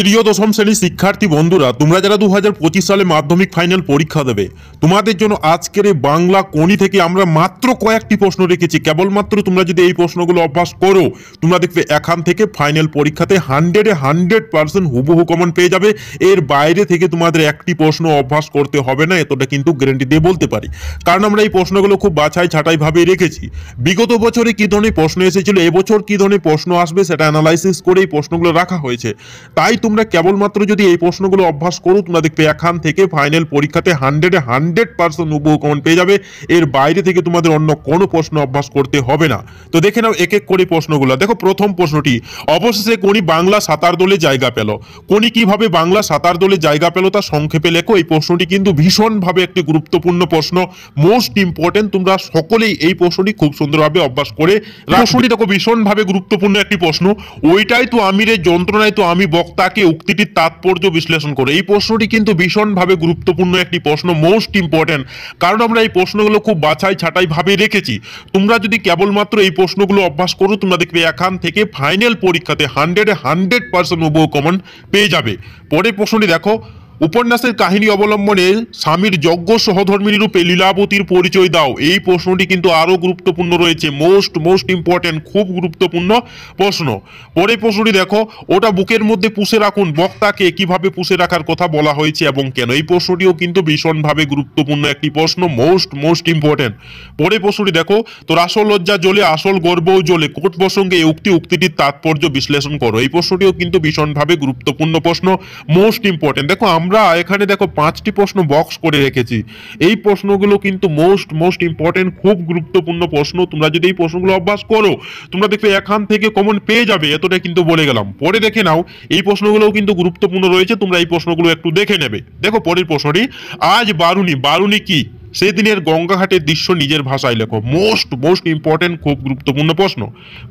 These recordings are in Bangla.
প্রিয় দশম শ্রেণীর শিক্ষার্থী বন্ধুরা, তোমরা যারা 2025 সালে মাধ্যমিক ফাইনাল পরীক্ষা দেবে, তোমাদের জন্য আজকের এই বাংলা কোনি থেকে আমরা মাত্র কয়েকটি প্রশ্ন রেখেছি। কেবলমাত্র তোমরা যদি এই প্রশ্নগুলো অভ্যাস করো, তোমরা দেখবে এখান থেকে ফাইনাল পরীক্ষাতে 100% হুবহু কমন পেয়ে যাবে। এর বাইরে থেকে তোমাদের একটি প্রশ্ন অভ্যাস করতে হবে না, এতটা কিন্তু গ্যারান্টি দিয়ে বলতে পারি। কারণ আমরা এই প্রশ্নগুলো খুব বাছাই ছাঁটাই ভাবে রেখেছি। বিগত বছরে কি ধরনের প্রশ্ন এসেছিল, এবছর কি ধরনের প্রশ্ন আসবে সেটা অ্যানালাইসিস করে এই প্রশ্নগুলো রাখা হয়েছে। তাই তোমরা কেবলমাত্র যদি এই প্রশ্নগুলো অভ্যাস করো, তোমরা দেখবে এখান থেকে ফাইনাল পরীক্ষাতে 100% হুবহু কমন পেয়ে যাবে। এর বাইরে থেকে তোমাদের অন্য কোনো প্রশ্ন অভ্যাস করতে হবে না। তো দেখে নাও এক এক করে প্রশ্নগুলো। দেখো, প্রথম প্রশ্নটি, অবশেষে কোনি বাংলা সাঁতার দলে জায়গা পেল। কোনি কিভাবে বাংলা সাঁতার দলে জায়গা পেল তা সংক্ষেপে লেখো। এই প্রশ্নটি কিন্তু ভীষণভাবে একটি গুরুত্বপূর্ণ প্রশ্ন, মোস্ট ইম্পর্টেন্ট। তোমরা সকলেই এই প্রশ্নটি খুব সুন্দরভাবে অভ্যাস করে প্রশ্নটি দেখো, ভীষণভাবে গুরুত্বপূর্ণ একটি প্রশ্ন। ওইটাই তো আমিরের যন্ত্রণায় তো আমি বক্তাকে, উক্তিটির তাৎপর্য বিশ্লেষণ করে। এই প্রশ্নটি কিন্তু ভীষণভাবে গুরুত্বপূর্ণ একটি প্রশ্ন, মোস্ট ইম্পর্টেন্ট। কারণ আমরা এই প্রশ্নগুলো খুব বাছাই ছাঁটাই ভাবে রেখেছি। তোমরা যদি কেবলমাত্র এই প্রশ্নগুলো অভ্যাস করো, তোমরা দেখবে এখান থেকে ফাইনাল পরীক্ষাতে 100% হুবহু কমন পেয়ে যাবে। পরের প্রশ্নটি দেখো, উপন্যাসের কাহিনী অবলম্বনে স্বামীর যজ্ঞ সহধর্মিনী রূপে লীলাবতীর পরিচয় দাও। এই প্রশ্নটি কিন্তু আরো গুরুত্বপূর্ণ রয়েছে, মোস্ট ইম্পর্টেন্ট, খুব গুরুত্বপূর্ণ প্রশ্ন। পরের প্রশ্নটি দেখো, ওটা বুকের মধ্যে পুষে রাখুন, বক্তাকে কিভাবে পুষে রাখার কথা বলা হয়েছে এবং কেন। এই প্রশ্নটিও কিন্তু ভীষণভাবে গুরুত্বপূর্ণ একটি প্রশ্ন, মোস্ট ইম্পর্টেন্ট। পরের প্রশ্নটি দেখো, তোর আসল লজ্জা জ্বলে আসল গর্বও জ্বলে, কোট প্রসঙ্গে এই উক্তিটির তাৎপর্য বিশ্লেষণ করো। এই প্রশ্নটিও কিন্তু ভীষণভাবে গুরুত্বপূর্ণ প্রশ্ন, মোস্ট ইম্পর্টেন্ট। দেখো, আমরা এখানে দেখো 5টি প্রশ্ন বক্স করে রেখেছি। এই প্রশ্নগুলো কিন্তু মোস্ট ইম্পর্টেন্ট, খুব গুরুত্বপূর্ণ প্রশ্ন। তোমরা যদি এই প্রশ্নগুলো অভ্যাস করো, তোমরা দেখবে এখান থেকে কমন পেয়ে যাবে, এতটা কিন্তু বলে গেলাম। পরে দেখে নাও, এই প্রশ্নগুলোও কিন্তু গুরুত্বপূর্ণ রয়েছে, তোমরা এই প্রশ্নগুলো একটু দেখে নেবে। দেখো, পরের প্রশ্নটি, আজ বারুনি কি? সেদিনের গঙ্গাঘাটের দৃশ্য নিজের ভাষায় লেখো। মোস্ট ইম্পর্টেন্ট, খুব গুরুত্বপূর্ণ প্রশ্ন।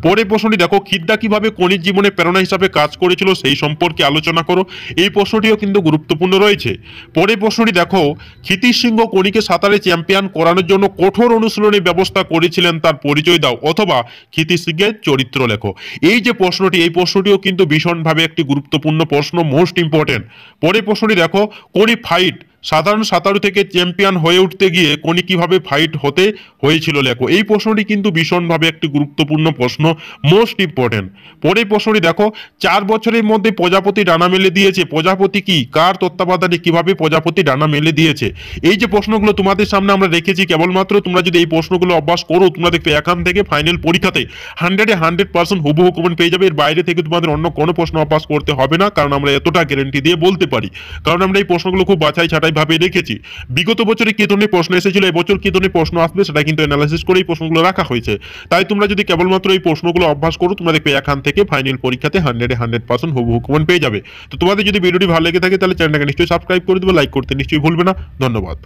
পরের প্রশ্নটি দেখো, খিদ্দা কিভাবে কনির জীবনে প্রেরণা হিসাবে কাজ করেছিল সেই সম্পর্কে আলোচনা করো। এই প্রশ্নটিও কিন্তু গুরুত্বপূর্ণ রয়েছে। পরের প্রশ্নটি দেখো, ক্ষিতিশ সিংহ কনিকে সাঁতারে চ্যাম্পিয়ন করানোর জন্য কঠোর অনুশীলনের ব্যবস্থা করেছিলেন, তার পরিচয় দাও, অথবা ক্ষিতিশ সিংহের চরিত্র লেখো। এই যে প্রশ্নটি, এই প্রশ্নটিও কিন্তু ভীষণভাবে একটি গুরুত্বপূর্ণ প্রশ্ন, মোস্ট ইম্পর্টেন্ট। পরের প্রশ্নটি দেখো, কনি ফাইট, সাধারণ সাঁতারু থেকে চ্যাম্পিয়ন হয়ে উঠতে গিয়ে কনি কিভাবে ফাইট হতে হয়েছিল লেখো। এই প্রশ্নটি কিন্তু ভীষণভাবে একটি গুরুত্বপূর্ণ প্রশ্ন, মোস্ট ইম্পর্টেন্ট। পরের প্রশ্নটি দেখো, 4 বছরের মধ্যে প্রজাপতি ডানা মেলে দিয়েছে, প্রজাপতি কি? কার তত্ত্বাবধানে কিভাবে প্রজাপতি ডানা মেলে দিয়েছে? এই যে প্রশ্নগুলো তোমাদের সামনে আমরা রেখেছি, কেবলমাত্র তোমরা যদি এই প্রশ্নগুলো অভ্যাস করো, তোমরা দেখবে এখান থেকে ফাইনাল পরীক্ষাতে 100% হুবহু কমন পেয়ে যাবে। এর বাইরে থেকে তোমাদের অন্য কোনো প্রশ্ন অভ্যাস করতে হবে না, কারণ আমরা এতটা গ্যারান্টি দিয়ে বলতে পারি। কারণ আমরা এই প্রশ্নগুলো খুব বাছাই ছাঁটাই ভাবে রেখেছি। বিগত বছরে কি ধরনের প্রশ্ন এসেছিল, এবছর কি ধরনের প্রশ্ন আসবে সেটা কিন্তু অ্যানালাইসিস করে এই প্রশ্নগুলো রাখা হয়েছে। তাই তোমরা যদি কেবলমাত্র এই প্রশ্নগুলো অভ্যাস করো, তোমরা দেখবে এখান থেকে ফাইনাল পরীক্ষাতে 100% হুবহু কমন পেয়ে যাবে। তো তোমাদের যদি ভিডিওটি ভালো লেগে থাকে, তাহলে চ্যানেলটাকে নিশ্চয়ই সাবস্ক্রাইব করে দেবে, লাইক করতে নিশ্চয়ই ভুলবে না। ধন্যবাদ।